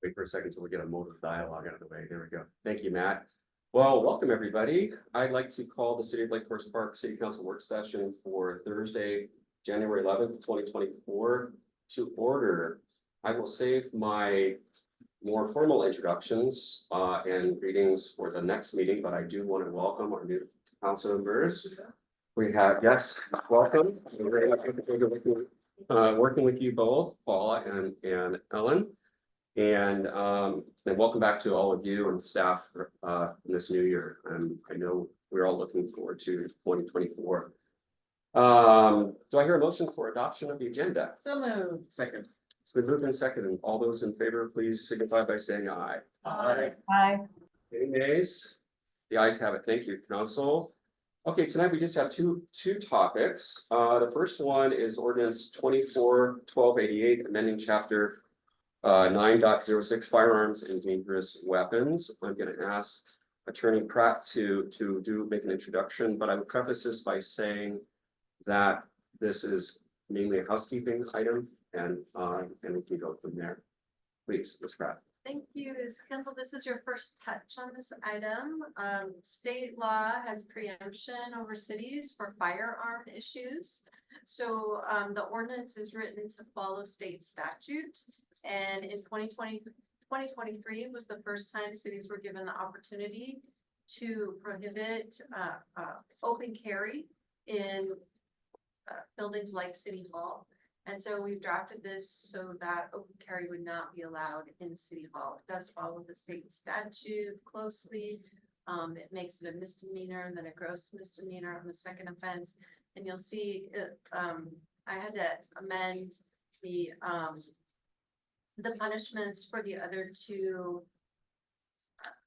Wait for a second till we get a mode of dialogue out of the way. There we go. Thank you, Matt. Well, welcome everybody. I'd like to call the City of Lake Forest Park City Council work session for Thursday, January 11th, 2024 to order. I will save my more formal introductions and greetings for the next meeting, but I do want to welcome our new council members. We have, yes, welcome. We're very much looking forward to working with you both, Paula and Ellen. And welcome back to all of you and staff in this new year. I know we're all looking forward to 2024. Do I hear a motion for adoption of the agenda? So moved. Second. It's been moved and seconded. All those in favor, please signify by saying aye. Aye. Aye. Any nays? The ayes have it. Thank you, council. Okay, tonight we just have two topics. The first one is ordinance 24-1288, amending chapter 9.06 firearms and dangerous weapons. I'm going to ask Attorney Pratt to make an introduction, but I would preface this by saying that this is mainly a housekeeping item, and we can go from there. Please, Ms. Pratt. Thank you, Council. This is your first touch on this item. State law has preemption over cities for firearm issues. So the ordinance is written to follow state statute. And in 2023 was the first time cities were given the opportunity to prohibit open carry in buildings like City Hall. And so we've drafted this so that open carry would not be allowed in City Hall. It does follow the state statute closely. It makes it a misdemeanor and then a gross misdemeanor on the second offense. And you'll see I had to amend the punishments for the other two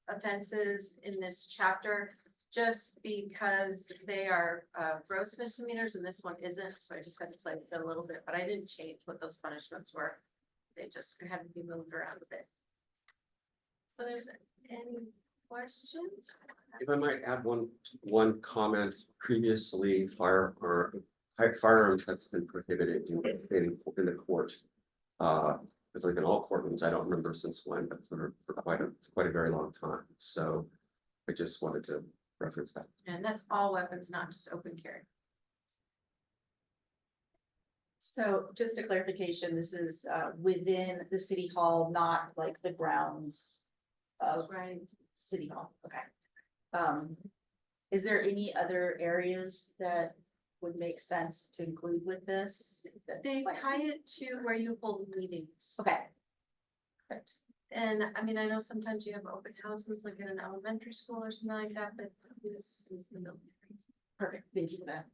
offenses in this chapter, just because they are gross misdemeanors and this one isn't. So I just had to play with it a little bit, but I didn't change what those punishments were. They just had to be moved around a bit. So there's any questions? If I might add one comment, previously firearms have been prohibited in the court. I believe in all courtrooms. I don't remember since when, but for quite a very long time. So I just wanted to reference that. And that's all weapons, not just open carry. So just a clarification, this is within the city hall, not like the grounds of City Hall. Okay. Is there any other areas that would make sense to include with this? They tie it to where you hold meetings. Okay. Perfect. And I mean, I know sometimes you have open houses like in an elementary school or something like that, but this is the military. Perfect. Thank you for that.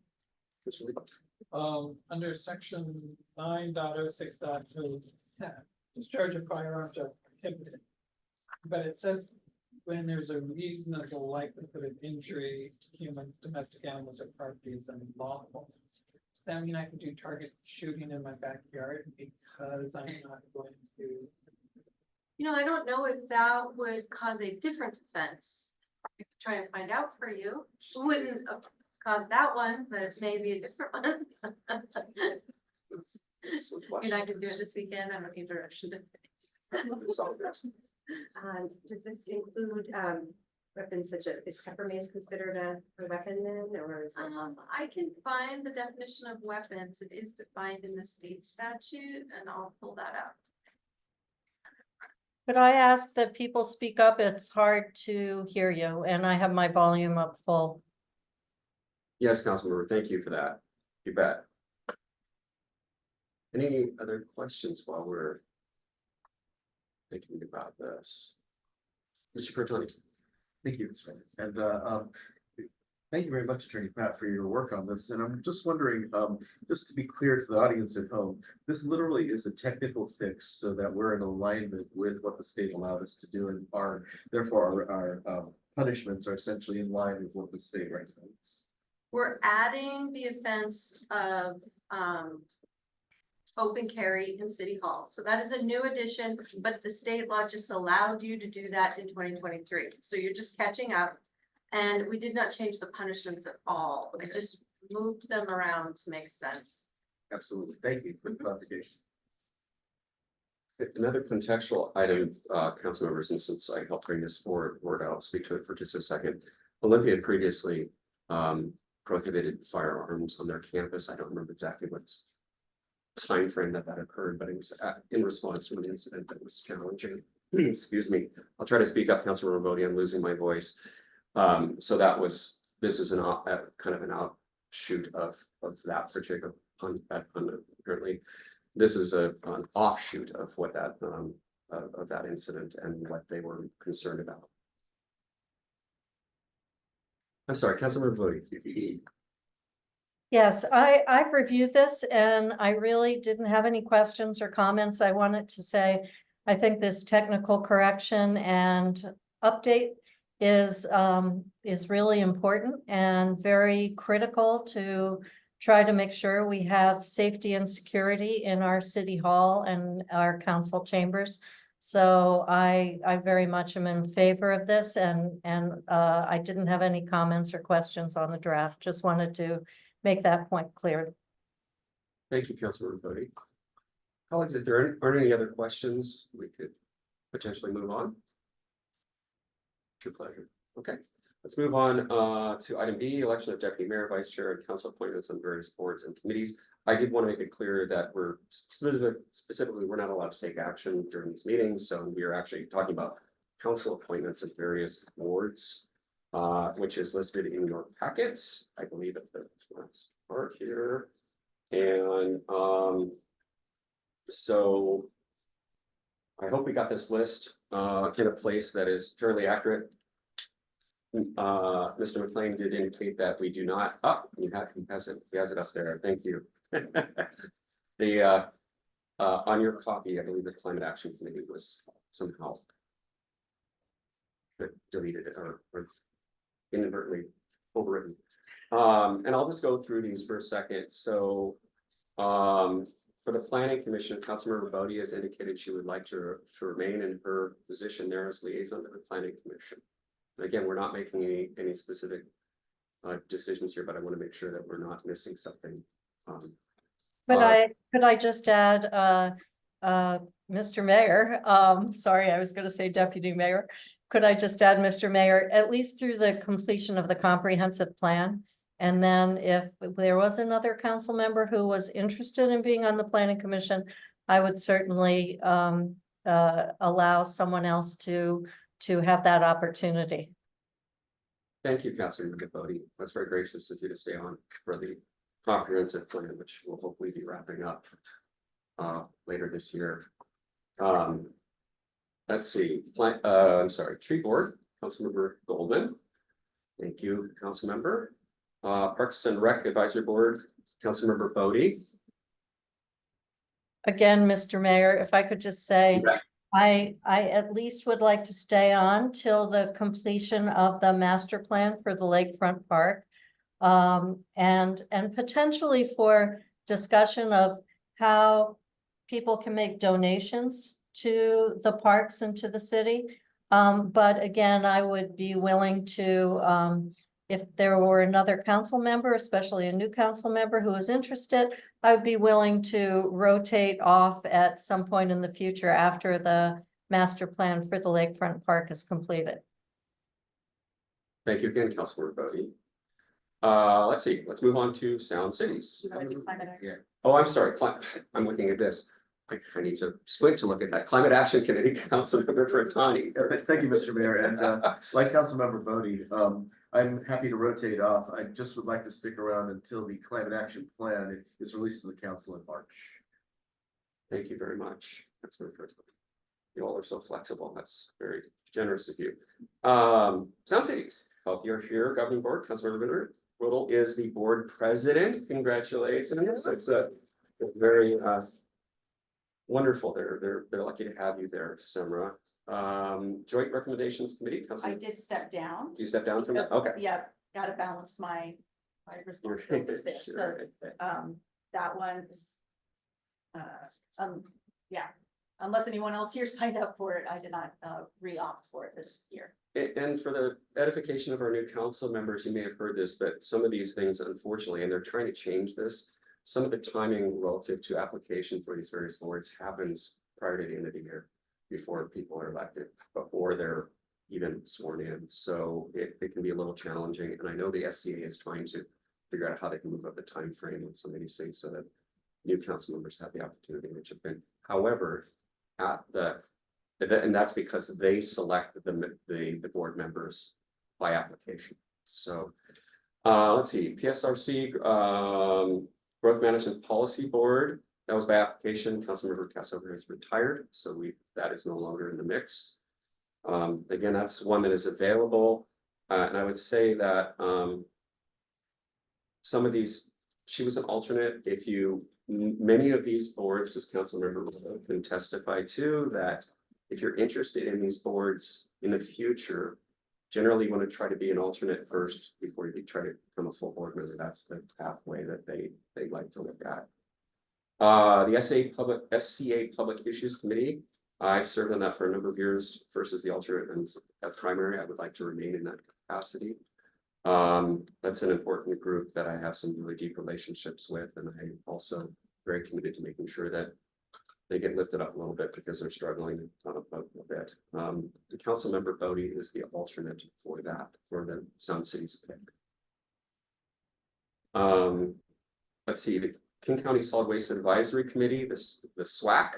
Under section 9.06.2, discharge of firearms are prohibited. But it says when there's a reasonable likelihood of injury to humans, domestic animals, or property is unlawful. Does that mean I can do target shooting in my backyard because I'm not going to? You know, I don't know if that would cause a different offense. I could try and find out for you. Wouldn't cause that one, but maybe a different one. You're not gonna do it this weekend. I'm looking direction. Does this include weapons such as, is pepper mace considered a weapon then, or is it? I can find the definition of weapons. It is defined in the state statute, and I'll pull that up. Could I ask that people speak up? It's hard to hear you, and I have my volume up full. Yes, Councilmember, thank you for that. You bet. Any other questions while we're thinking about this? Mr. Pertoni. Thank you, and thank you very much, Attorney Pat, for your work on this. And I'm just wondering, just to be clear to the audience at home, this literally is a technical fix so that we're in alignment with what the state allowed us to do, and therefore our punishments are essentially in line with what the state recommends. We're adding the offense of open carry in City Hall. So that is a new addition, but the state law just allowed you to do that in 2023. So you're just catching up. And we did not change the punishments at all. Okay. We just moved them around to make sense. Absolutely. Thank you for the clarification. Another contextual item, council members, and since I helped bring this forward, I'll speak to it for just a second. Olympia had previously prohibited firearms on their campus. I don't remember exactly what time frame that occurred, but it was in response to an incident that was challenging. Excuse me. I'll try to speak up, Councilor Bodie. I'm losing my voice. So this is kind of an outshoot of that particular pun apparently. This is an offshoot of what that of that incident and what they were concerned about. I'm sorry, Councilor Bodie. Yes, I've reviewed this and I really didn't have any questions or comments. I wanted to say, I think this technical correction and update is really important and very critical to try to make sure we have safety and security in our city hall and our council chambers. So I very much am in favor of this and I didn't have any comments or questions on the draft. Just wanted to make that point clear. Thank you, Councilor Bodie. Colleagues, if there aren't any other questions, we could potentially move on. It's your pleasure. Okay, let's move on to item B, election of deputy mayor, vice chair, and council appointments on various boards and committees. I did want to make it clear that we're specifically, we're not allowed to take action during these meetings. So we are actually talking about council appointments of various boards, which is listed in your packets. I believe at the last part here. And so I hope we got this list in a place that is fairly accurate. Mr. McLean did indicate that we do not. He has it up there. Thank you. The on your copy, I believe the Climate Action Committee was somehow deleted or inadvertently overwritten. And I'll just go through these for a second. So for the Planning Commission, Councilmember Bodie has indicated she would like to remain in her position there as liaison to the Planning Commission. And again, we're not making any specific decisions here, but I want to make sure that we're not missing something. Could I just add, Mr. Mayor, sorry, I was going to say Deputy Mayor. Could I just add, Mr. Mayor, at least through the completion of the comprehensive plan? And then if there was another council member who was interested in being on the Planning Commission, I would certainly allow someone else to have that opportunity. Thank you, Councilor Bodie. That's very gracious of you to stay on for the comprehensive plan, which will hopefully be wrapping up later this year. Let's see, I'm sorry, Tree Board, Councilmember Goldman. Thank you, Councilmember. Parks and Rec Advisory Board, Councilmember Bodie. Again, Mr. Mayor, if I could just say, Okay. I at least would like to stay on till the completion of the master plan for the Lakefront Park. And potentially for discussion of how people can make donations to the parks and to the city. But again, I would be willing to, if there were another council member, especially a new council member who is interested, I would be willing to rotate off at some point in the future after the master plan for the Lakefront Park is completed. Thank you again, Councilmember Bodie. Let's see, let's move on to Sound Cities. Oh, I'm sorry, I'm looking at this. I need to squint to look at that. Climate Action Committee, Councilmember Frattani. Thank you, Mr. Mayor, and like Councilmember Bodie, I'm happy to rotate off. I just would like to stick around until the Climate Action Plan is released to the council in March. Thank you very much. That's very first. You all are so flexible. That's very generous of you. Sound Cities, Health Here Governing Board, Councilmember Riddle is the board president. Congratulations. It's a very wonderful. They're lucky to have you there, Semra. Joint Recommendations Committee, I Councilmember. did step down. Do you step down from that? because, Okay. Yeah, gotta balance my responsibilities there, so, Sure. that one is. Yeah, unless anyone else here signed up for it, I did not, re-opt for it this year. And for the edification of our new council members, you may have heard this, but some of these things, unfortunately, and they're trying to change this. Some of the timing relative to application for these various boards happens prior to the end of the year, before people are elected, before they're even sworn in. So it can be a little challenging, and I know the SCA is trying to figure out how they can move up the time frame with some of these things so that new council members have the opportunity to chip in. However, and that's because they select the board members by application. So let's see, PSRC, Growth Management Policy Board, that was by application. Councilmember Cassover has retired, so that is no longer in the mix. Again, that's one that is available, and I would say that some of these, she was an alternate. Many of these boards, as Councilmember can testify to, that if you're interested in these boards in the future, generally you want to try to be an alternate first before you try to become a full board member. That's the pathway that they like to look at. The SCA Public Issues Committee, I've served on that for a number of years, first as the alternate and at primary. I would like to remain in that capacity. That's an important group that I have some really deep relationships with, and I'm also very committed to making sure that they get lifted up a little bit because they're struggling a bit. The council member Bodie is the alternate for that, for the Sound Cities pick. Let's see, the King County Solid Waste Advisory Committee, the SWAC.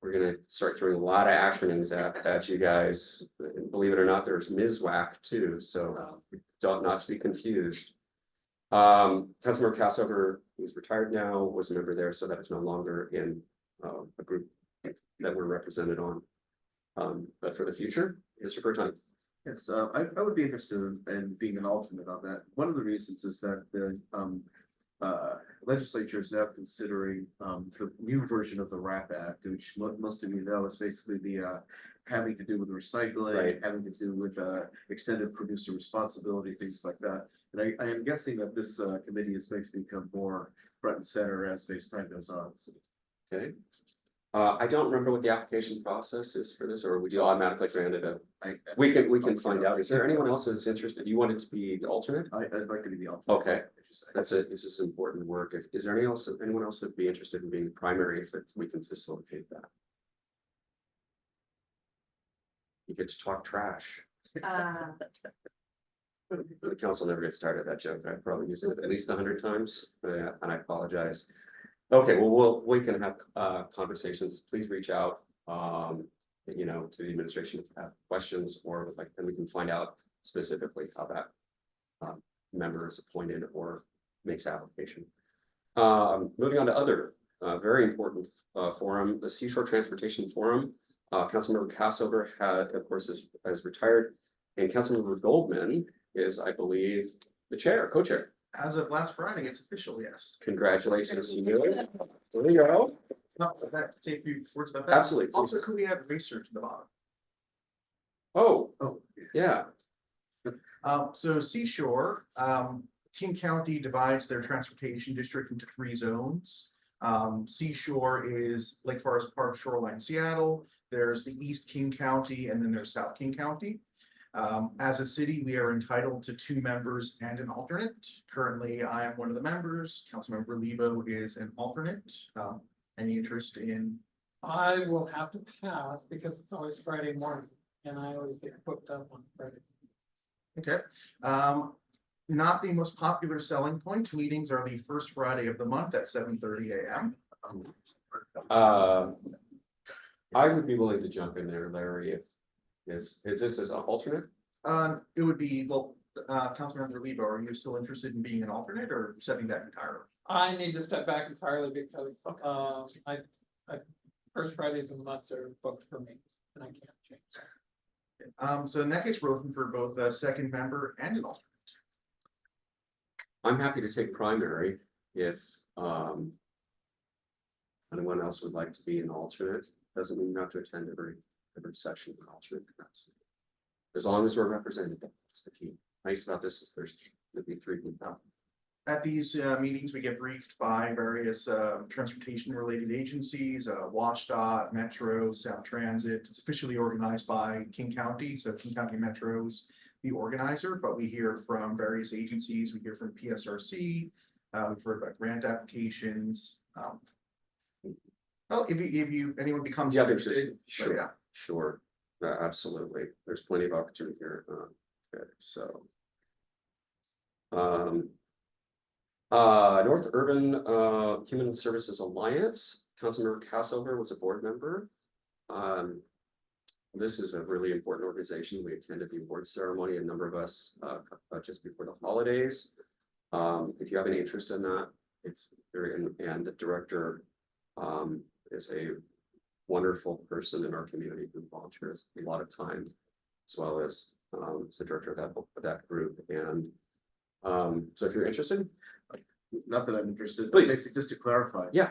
We're gonna start throwing a lot of acronyms at you guys. And believe it or not, there's MISWAC too, so not to be confused. Councilmember Cassover, who's retired now, was a member there, so that is no longer in a group that we're represented on. But for the future, Mr. Bertoni. Yes, I would be interested in being an alternate on that. One of the reasons is that the legislature is now considering the new version of the RAP Act, which most of you know is basically the having to do with recycling, Right. having to do with extended producer responsibility, things like that. And I am guessing that this committee is going to become more front and center as space time goes on. So. Okay. I don't remember what the application process is for this, or would you automatically grant it we can find out. Is there anyone else that's interested? You wanted to be the alternate? I'd like to be the alternate. Okay. This is important work. Is there anyone else that'd be interested in being primary if we can facilitate that? You get to talk trash. The council never gets tired of that joke. I probably used it at least 100 times, and I apologize. Okay, well, we can have conversations. Please reach out, you know, to the administration if you have questions, or and we can find out specifically how that member is appointed or makes application. Moving on to other very important forum, the Seashore Transportation Forum. Councilmember Cassover of course, has retired, and Councilmember Goldman is, I believe, the co-chair. As of last Friday, it's official, yes. Congratulations to you. There you go. No, that take a few words about that. Absolutely. Please. Also, could we have research at the bottom? Oh, yeah. So Seashore, King County divides their transportation district into 3 zones. Seashore is Lake Forest Park, Shoreline, Seattle. There's the East King County, and then there's South King County. As a city, we are entitled to 2 members and an alternate. Currently, I am one of the members. Councilmember Lebo is an alternate. Any interest in? I will have to pass because it's always Friday morning and I always get booked up on Fridays. Okay. Not the most popular selling point. Meetings are the first Friday of the month at 7:30 a.m. I would be willing to jump in there, Larry, if is this as an alternate? It would be, well, Councilmember Lebo, are you still interested in being an alternate or stepping back entirely? I need to step back entirely because I first Fridays of the month are booked for me and I can't change. So in that case, we're looking for both a second member and an alternate. I'm happy to take primary if anyone else would like to be an alternate. Doesn't mean you have to attend every session of an alternate. As long as we're represented, that's the key. Nice about this is there'll be 3 people. At these meetings, we get briefed by various transportation related agencies, WashDOT, Metro, Sound Transit. It's officially organized by King County, so King County Metro's the organizer, but we hear from various agencies. We hear from PSRC, we've heard about grant applications. Well, if anyone becomes Yeah, interested. sure, Yeah. sure, absolutely, there's plenty of opportunity here, okay, so. North Urban, Human Services Alliance, Councilmember Cassover was a board member. This is a really important organization, we attended the award ceremony, a number of us, just before the holidays. If you have any interest in that, it's very, and the director, is a wonderful person in our community who volunteers a lot of time, as well as, is the director of that group, and, so if you're interested, Not that I'm interested. Please. Basically, just to clarify. Yeah.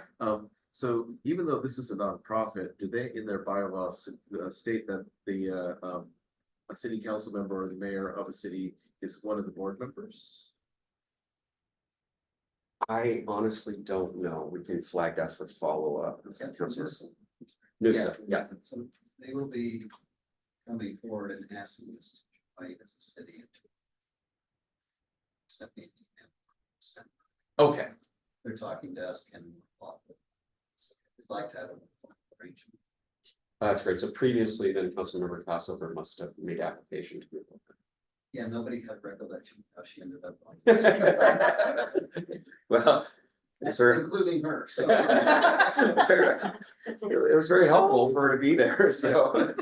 So even though this is a nonprofit, do they in their bylaws state that a city council member or the mayor of a city is one of the board members? I honestly don't know, we can flag that for follow-up. Councilor Yeah. Noosa, yeah, So they will be coming forward and asking us to invite as a city. Accepting the email. okay, They're talking to us, can we'd like to have a arrangement. that's great, so previously then Councilmember Cassover must have made application to be. Yeah, nobody had recollection of how she ended up on. Well, it's very, Including her, so. it was very helpful for her to be there, so.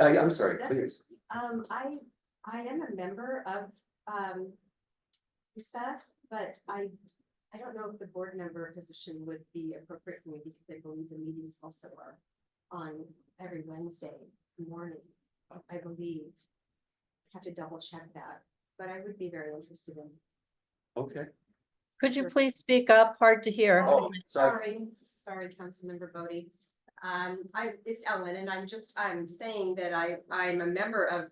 Yeah, I'm sorry, please. I am a member of, USAC, but I don't know if the board member position would be appropriate for me because I believe the meetings also are on every Wednesday morning, I believe. Have to double check that, but I would be very interested in. Okay, Could you please speak up? Hard to hear. Oh, sorry. Sorry, Councilmember Bodie. It's Ellen, and I'm saying that I'm a member of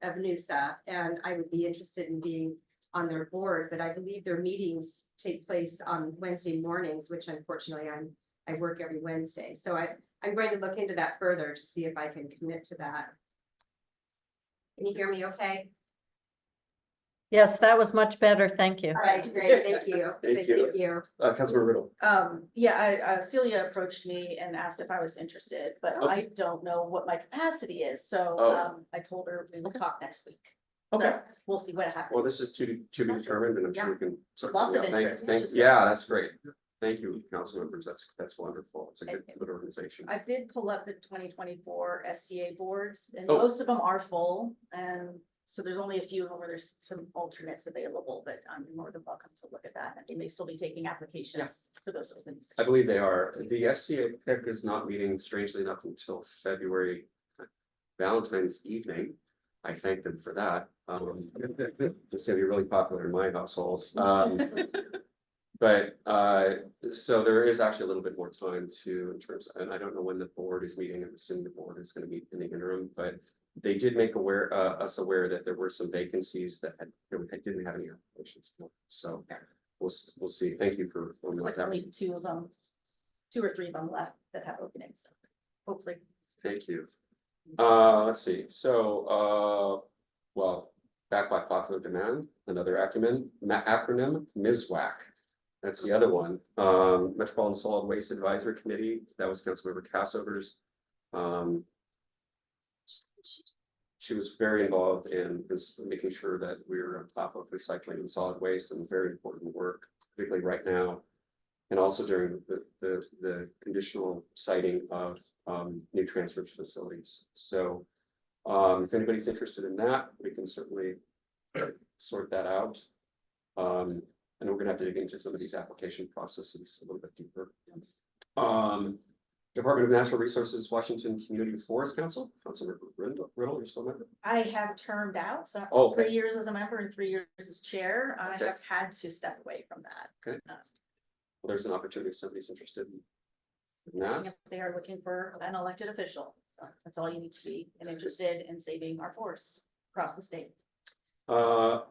NUSA, and I would be interested in being on their board, but I believe their meetings take place on Wednesday mornings, which unfortunately I work every Wednesday. So I'm going to look into that further to see if I can commit to that. Can you hear me okay? Yes, that was much better. Thank you. All right, great, thank you. Thank you. Councilmember Riddle. Yeah, Celia approached me and asked if I was interested, but Okay. I don't know what my capacity is, so, Oh. I told her we will talk next week. Okay. So we'll see what happens. Well, this is to be determined, and I'm sure we can. sort Lots something of out. interest, Thanks, which is yeah, that's great. Thank you, council members, that's wonderful, it's a good organization. I did pull up the 2024 SCA boards, and Oh. most of them are full, and so there's only a few of them where there's some alternates available, but I'm more than welcome to look at that, and they may still be taking applications for those open positions. I believe they are. The SCA pick is not meeting, strangely enough, until February, Valentine's evening. I thank them for that. It's gonna be really popular in my household. But so there is actually a little bit more time to, in terms, and I don't know when the board is meeting. I'm assuming the board is gonna meet in the interim, but they did make us aware that there were some vacancies that didn't have any applications for. So we'll see. Thank you for. Looks like only two or three of them left that have openings, so hopefully. Thank you. Let's see, so, well, back by popular demand, another acronym, MISWAC. That's the other one, Metropolitan Solid Waste Advisory Committee, that was Councilmember Cassover's. She was very involved in this, making sure that we're on top of recycling and solid waste, and very important work, particularly right now. And also during the conditional siting of new transfer facilities. So if anybody's interested in that, we can certainly sort that out. And we're gonna have to dig into some of these application processes a little bit deeper. Department of Natural Resources, Washington Community Forest Council, Councilmember Riddle, you're still a member? I have termed out, so Oh, after okay. 3 years as a member and 3 years as chair, I Okay. have had to step away from that. Okay. Well, there's an opportunity if somebody's interested in that. If they are looking for an elected official, so that's all you need to be, and interested in saving our forests across the state.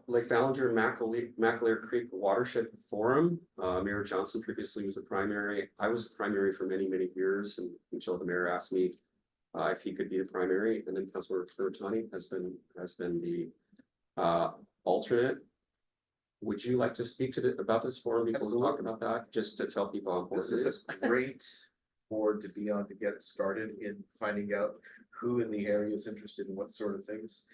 Lake Ballinger, McAleer Creek Watershed Forum, Mayor Johnson previously was the primary. I was the primary for many, many years, and until the mayor asked me if he could be the primary, and then Councilor Furtani has been the alternate. would you like to speak about this forum before we talk about that, just to tell people how important This this is is? a great board to be on to get started in finding out who in the area is interested in what sort of things.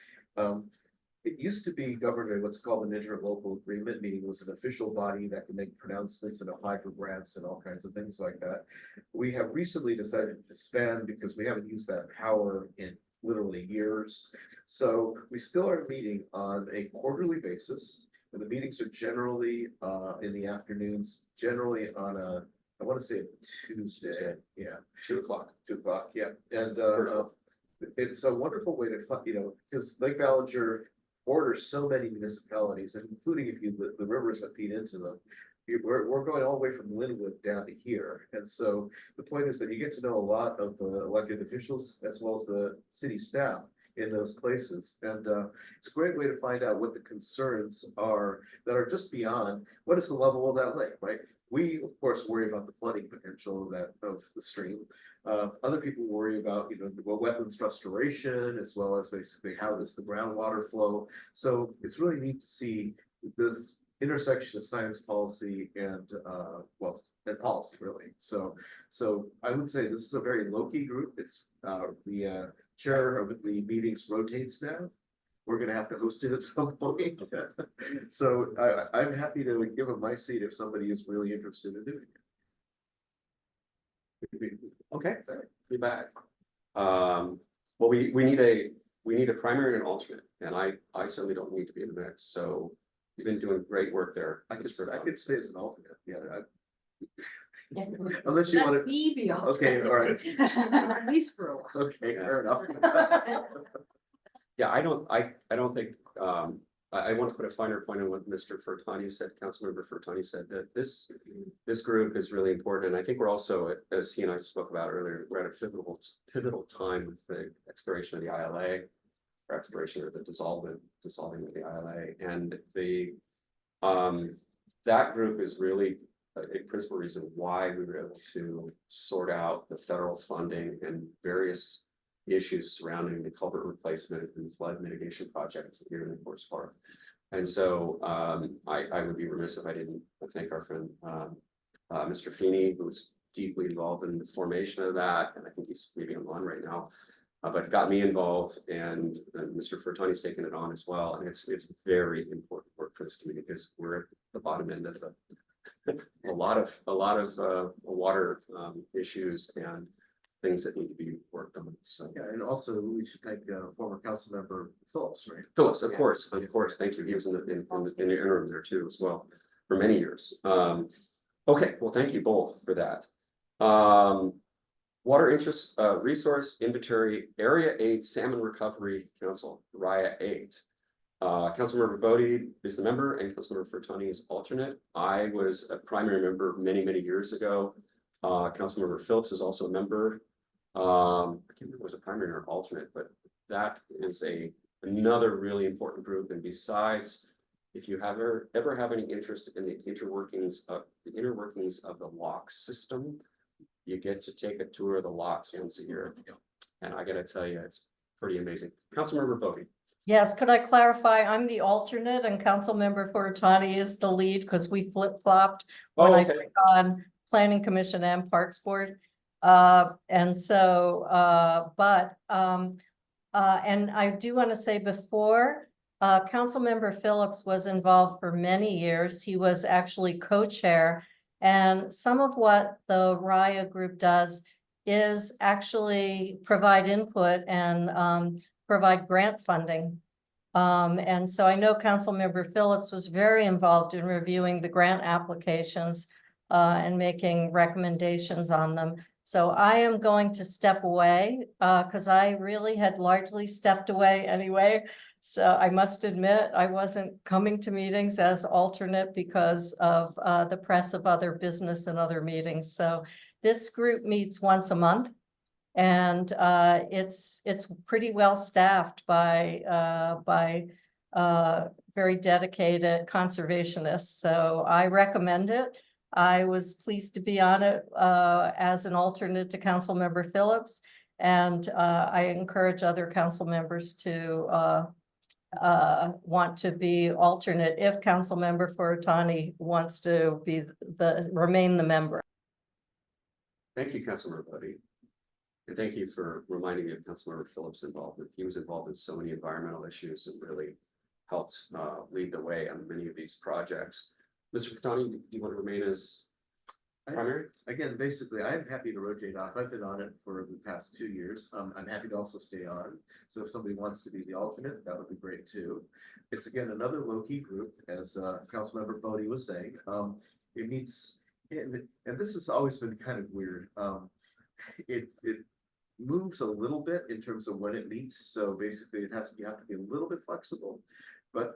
It used to be governed by what's called an interlocal agreement, meaning it was an official body that can make pronouncements and apply for grants and all kinds of things like that. We have recently decided to disband because we haven't used that power in literally years. So we still are meeting on a quarterly basis, and the meetings are generally in the afternoons, generally on a, I want to say a Tuesday, yeah. 2:00. 2 o'clock, yeah, and Perfect. it's a wonderful way to, because Lake Ballinger borders so many municipalities, and including if you, the rivers that feed into them. We're going all the way from Linwood down to here, and so the point is that you get to know a lot of the elected officials as well as the city staff in those places, and it's a great way to find out what the concerns are that are just beyond what is the level of that lake, right? We, of course, worry about the flooding potential of the stream. Other people worry about, wetlands restoration, as well as basically how does the groundwater flow. So it's really neat to see this intersection of science, policy, and and policy really. So I would say this is a very low-key group. It's the chair of the meetings rotates now. We're gonna have to host it at some point. So I'm happy to give up my seat if somebody is really interested in doing it. Okay, be back. Well, we need a primary and an alternate, and I certainly don't need to be in the mix, so you've been doing great work there. I Mr. could stay as an alternate, yeah. Yeah. Unless you Let want to, me be okay, all right. At least for a while. Okay, fair enough. Yeah, I don't think, I want to put a finer point on what Mr. Furtani said, Councilmember Furtani said, that this group is really important. And I think we're also, as he and I spoke about earlier, we're at a pivotal time with the expiration of the ILA, or expiration of the dissolving of the ILA. And that group is really a principal reason why we were able to sort out the federal funding and various issues surrounding the culvert replacement and flood mitigation project here in Forest Park. And so I would be remiss if I didn't thank our friend Mr. Feeney, who was deeply involved in the formation of that, and I think he's maybe online right now, but got me involved, and Mr. Furtani's taken it on as well. And it's very important work for this community because we're at the bottom end of a lot of water issues and things that need to be worked on. So Yeah, and also we should thank former council member Phillips, right? Phillips, of course, thank you. He was in the interim there too as well for many years. Okay, well, thank you both for that. Water Interest Resource Inventory Area 8 Salmon Recovery Council, RIA 8. Councilmember Bodie is the member and Councilmember Furtani is alternate. I was a primary member many years ago. Councilmember Phillips is also a member. I can't remember if it was a primary or alternate, but that is another really important group. And besides, if you ever have any interest in the inner workings of the locks system, you get to take a tour of the locks once a year. And I gotta tell you, it's pretty amazing. Councilmember Bodie. Yes, could I clarify? I'm the alternate and Councilmember Furtani is the lead because we flip-flopped when I took on Planning Commission and Parks Board. And I do want to say before, Councilmember Phillips was involved for many years. He was actually co-chair, and some of what the RIA group does is actually provide input and provide grant funding. And so I know Councilmember Phillips was very involved in reviewing the grant applications and making recommendations on them. So I am going to step away because I really had largely stepped away anyway. So I must admit I wasn't coming to meetings as alternate because of the press of other business and other meetings. So this group meets once a month. And it's pretty well staffed by very dedicated conservationists. So I recommend it. I was pleased to be on it as an alternate to Councilmember Phillips, and I encourage other council members to want to be alternate if Councilmember Furutani wants to be remain the member. Thank you, Councilmember Bodie. And thank you for reminding me of Councilmember Phillips' involvement. He was involved in so many environmental issues and really helped lead the way on many of these projects. Mr. Furutani, do you want to remain as primary? Again, basically, I'm happy to rotate off. I've been on it for the past 2 years. I'm happy to also stay on. So if somebody wants to be the alternate, that would be great too. It's again, another low-key group, as Councilmember Bodie was saying. It meets, and this has always been kind of weird. It moves a little bit in terms of when it meets. So basically you have to be a little bit flexible. But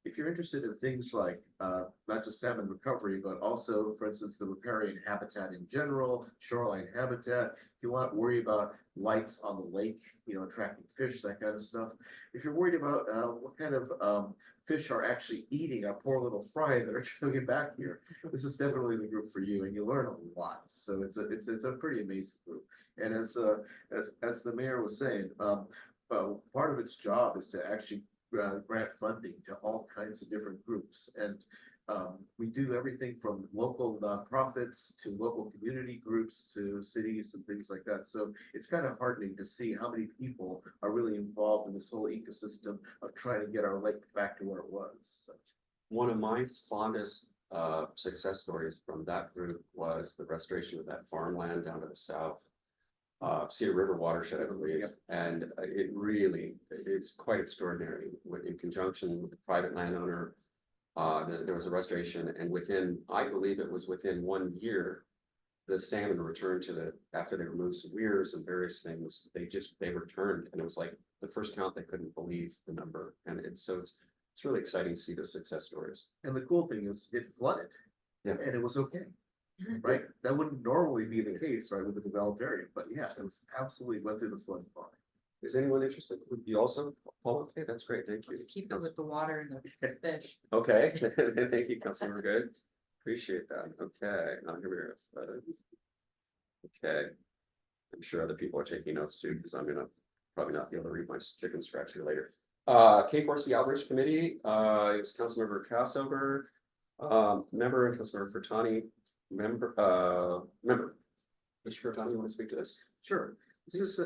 if you're interested in things like not just salmon recovery, but also, for instance, the riparian habitat in general, shoreline habitat, if you want to worry about lights on the lake, attracting fish, that kind of stuff. If you're worried about what kind of fish are actually eating our poor little fry that are coming back here, this is definitely the group for you, and you learn a lot. So it's a pretty amazing group. And as the mayor was saying, part of its job is to actually grant funding to all kinds of different groups. And we do everything from local nonprofits to local community groups to cities and things like that. So it's kind of heartening to see how many people are really involved in this whole ecosystem of trying to get our lake back to where it was. So. One of my fondest success stories from that group was the restoration of that farmland down to the south. Cedar River watershed, I believe. Yep. And it's quite extraordinary. In conjunction with the private landowner, there was a restoration, and I believe it was within 1 year, the salmon returned after they removed some weirs and various things, they returned, and it was like the first count, they couldn't believe the number. And it's really exciting to see those success stories. And the cool thing is it flooded. Yeah. And it was okay. Right? That wouldn't normally be the case, right, with the developed area, but yeah, it was absolutely went through the flood fine. Is anyone interested? Would you also, Paul? Okay, that's great. Thank you. Let's keep it with the water and the fish. Okay, thank you, Councilmember Good. Appreciate that. Okay, now here we are. Okay. I'm sure other people are taking notes too, because I'm gonna probably not be able to read my chicken scratch here later. K4C Outreach Committee, it was Councilmember Cassover, member, and Councilmember Furutani, member. Mr. Furutani, you want to speak to this? Sure. This is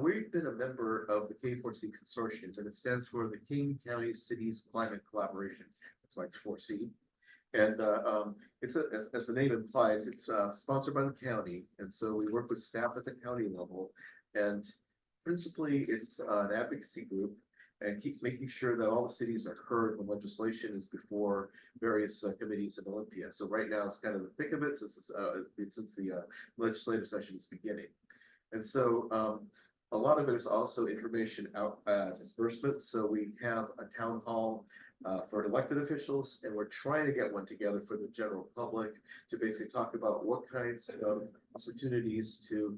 we've been a member of the K4C Consortium, and it stands for the King County Cities Climate Collaboration. That's why it's 4C. And it's as the name implies, it's sponsored by the county, and so we work with staff at the county level, and principally it's an advocacy group and keep making sure that all the cities are heard when legislation is before various committees in Olympia. So right now it's kind of the thick of it since the legislative session is beginning. And so a lot of it is also information out disbursement. So we have a town hall for elected officials, and we're trying to get one together for the general public to basically talk about what kinds of opportunities to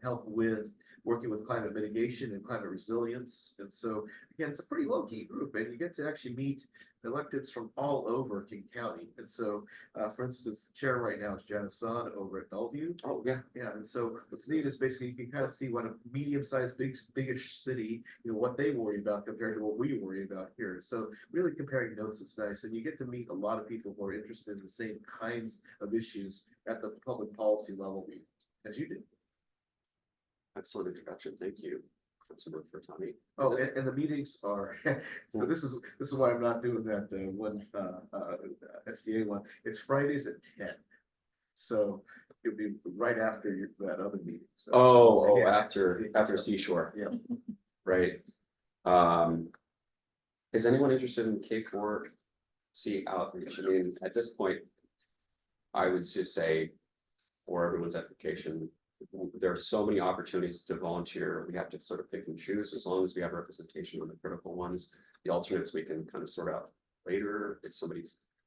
help with working with climate mitigation and climate resilience. And so again, it's a pretty low-key group, and you get to actually meet electeds from all over King County. And so for instance, the chair right now is Janice Son over at Bellevue. Oh, yeah. Yeah, and so what's neat is basically you can kind of see what a medium-sized, biggish city, what they worry about compared to what we worry about here. So really comparing notes is nice, and you get to meet a lot of people who are interested in the same kinds of issues at the public policy level as you do. Excellent introduction. Thank you, Councilmember Furutani. Oh, and the meetings are, so this is why I'm not doing that one SCA one. It's Fridays at 10. So it'll be right after that other meeting. So, yeah. After Seashore. Yeah. Right. Is anyone interested in K4C outreach? I mean, at this point, I would just say for everyone's application, there are so many opportunities to volunteer. We have to sort of pick and choose as long as we have representation on the critical ones. The alternates we can kind of sort out later if somebody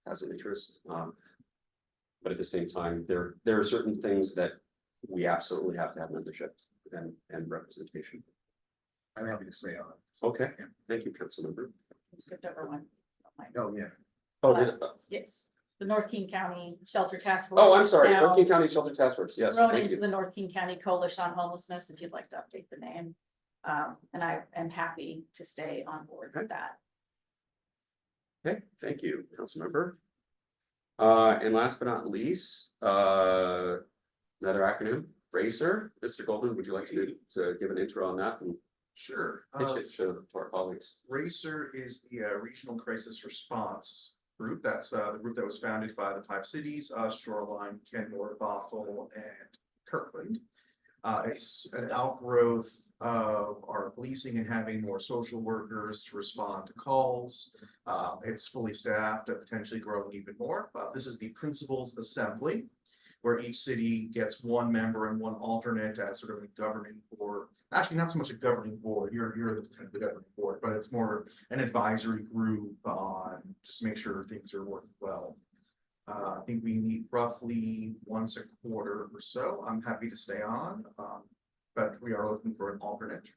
has an interest. But at the same time, there are certain things that we absolutely have to have membership and representation. I'm happy to stay on. Okay, thank you, Councilmember. Skipped over one. Oh, yeah. Oh, Yes, the North King County Shelter Task Force. oh, I'm sorry, now North King County Shelter Task Force, yes, Thrown thank into you. the North King County Coalition on Homelessness, if you'd like to update the name. And I am happy to stay on board with that. Okay, thank you, Councilmember. And last but not least, another acronym, RACER. Mr. Goldman, would you like to give an intro on that and Sure. pitch it to our colleagues? RACER is the Regional Crisis Response Group. That's the group that was founded by the 5 cities, Shoreline, Kenmore, Bothell, and Kirkland. It's an outgrowth of our policing and having more social workers to respond to calls. It's fully staffed and potentially growing even more. This is the Principals Assembly, where each city gets 1 member and 1 alternate as sort of a governing board. Actually, not so much a governing board, you're the kind of the governing board, but it's more an advisory group on just to make sure things are working well. I think we meet roughly once a quarter or so. I'm happy to stay on, but we are looking for an alternate.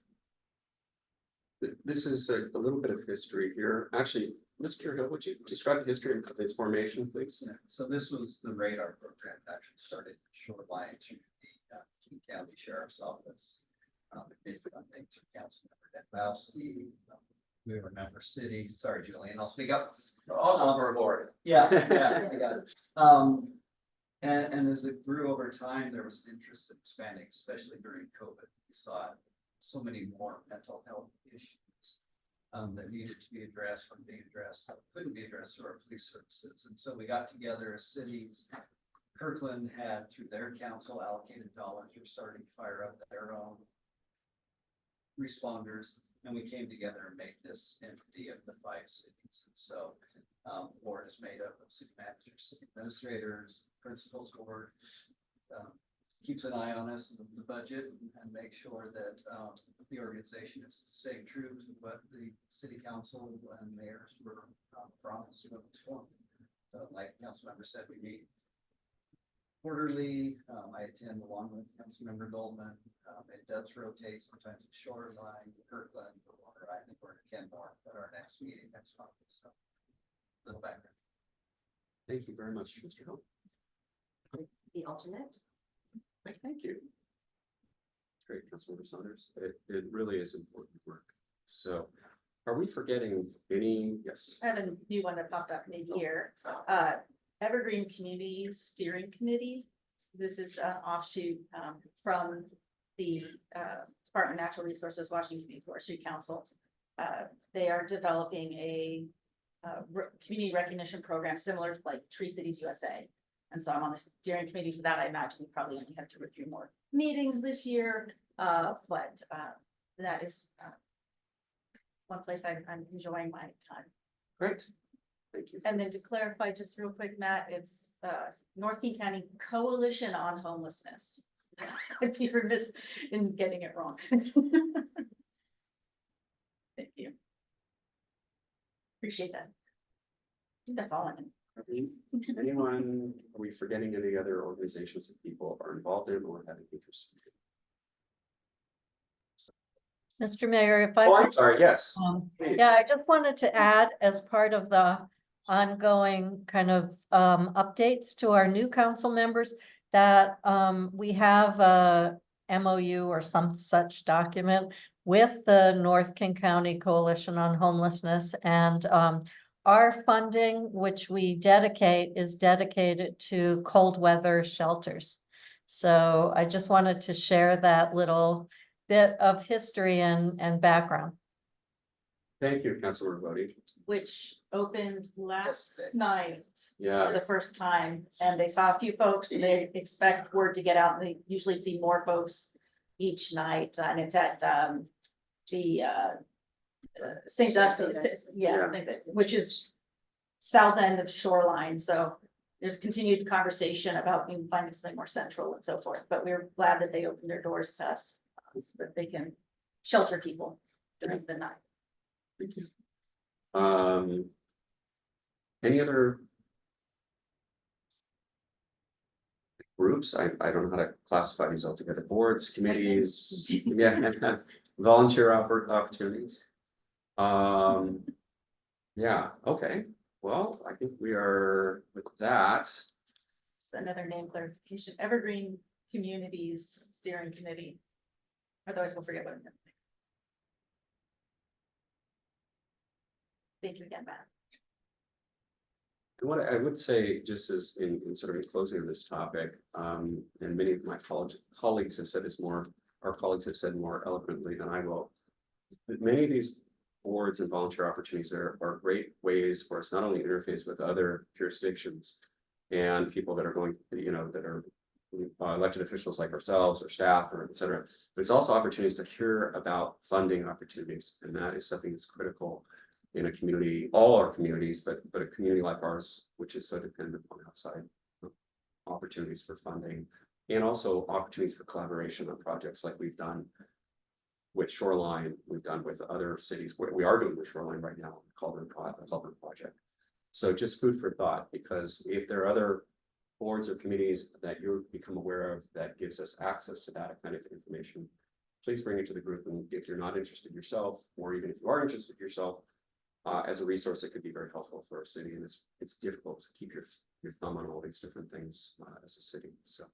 This is a little bit of history here. Actually, Mr. Hill, would you describe the history of its formation, please? Yeah, so this was the radar program that actually started in Shoreline through the King County Sheriff's Office. Bid funding through Councilmember Denbowski. We were a member city. Sorry, Julian, I'll speak up. All for a board. Yeah, yeah, I got it. And as it grew over time, there was interest in expanding, especially during COVID. We saw so many more mental health issues that needed to be addressed, or being addressed, couldn't be addressed through our police services. And so we got together as cities. Kirkland had, through their council, allocated dollars for starting to fire up their own responders, and we came together and made this entity of the 5 cities. And so board is made up of city managers, city administrators, principals board, keeps an eye on us, the budget, and make sure that the organization is staying true to what the city council and mayors were promised when it was formed. So like Councilmember said, we meet quarterly. I attend along with Councilmember Goldman. It does rotate, sometimes it's Shoreline, Kirkland, or I think we're in Kenmore at our next meeting next month. So little background. Thank you very much, Mr. Hill. The alternate. Thank you. Great, Councilmember Saunders. It really is important work. So are we forgetting any? Yes. I have a new one that popped up mid-year. Evergreen Communities Steering Committee. This is an offshoot from the Department of Natural Resources, Washington County Forestry Council. They are developing a community recognition program similar to like Tree Cities USA. And so I'm on the steering committee for that. I imagine we probably only have 2 or 3 more meetings this year. But that is one place I'm enjoying my time. Great. Thank you. And then to clarify just real quick, Matt, it's North King County Coalition on Homelessness. I'd be remiss in getting it wrong. Thank you. Appreciate that. I think that's all I'm in. Anyone, are we forgetting any other organizations that people are involved in or having interest in? Mr. Mayor, if I Oh, I'm could, sorry, yes. Please. yeah, I just wanted to add as part of the ongoing kind of updates to our new council members that we have a MOU or some such document with the North King County Coalition on Homelessness, and our funding, which we dedicate, is dedicated to cold weather shelters. So I just wanted to share that little bit of history and background. Thank you, Councilor Bodie. Which opened last night for Yeah, the first time, and they saw a few folks, and they expect word to get out, and they usually see more folks each night, and it's at the St. Dustin, yes, which is south end of Shoreline. So there's continued conversation about maybe finding something more central and so forth, but we're glad that they opened their doors to us so that they can shelter people during the night. thank you. Any other groups? I don't know how to classify these all together. Boards, committees, yeah, volunteer opportunities. Yeah, okay. Well, I think we are with that. It's another name clarification, Evergreen Communities Steering Committee. Otherwise we'll forget what it meant. Thank you again, Matt. And what I would say, just as in sort of in closing of this topic, and many of my colleagues have said this more, our colleagues have said more eloquently than I will. That many of these boards and volunteer opportunities are great ways for us not only to interface with other jurisdictions and people that are going, you know, that are elected officials like ourselves or staff or et cetera, but it's also opportunities to hear about funding opportunities. And that is something that's critical in a community, all our communities, but a community like ours, which is so dependent on outside opportunities for funding and also opportunities for collaboration on projects like we've done with Shoreline, we've done with other cities. We are doing with Shoreline right now, called the Culvert Project. So just food for thought, because if there are other boards or committees that you become aware of that gives us access to that kind of information, please bring it to the group. And if you're not interested yourself, or even if you are interested yourself, as a resource, it could be very helpful for a city. And it's difficult to keep your thumb on all these different things as a city. So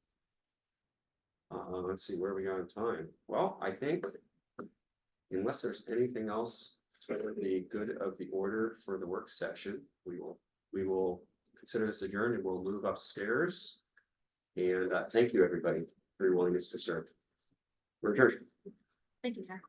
let's see where we are in time. Well, I think unless there's anything else for the good of the order for the work session, we will consider this adjourned and we'll move upstairs. And thank you, everybody, for your willingness to serve. We're adjourned. Thank you, Karen.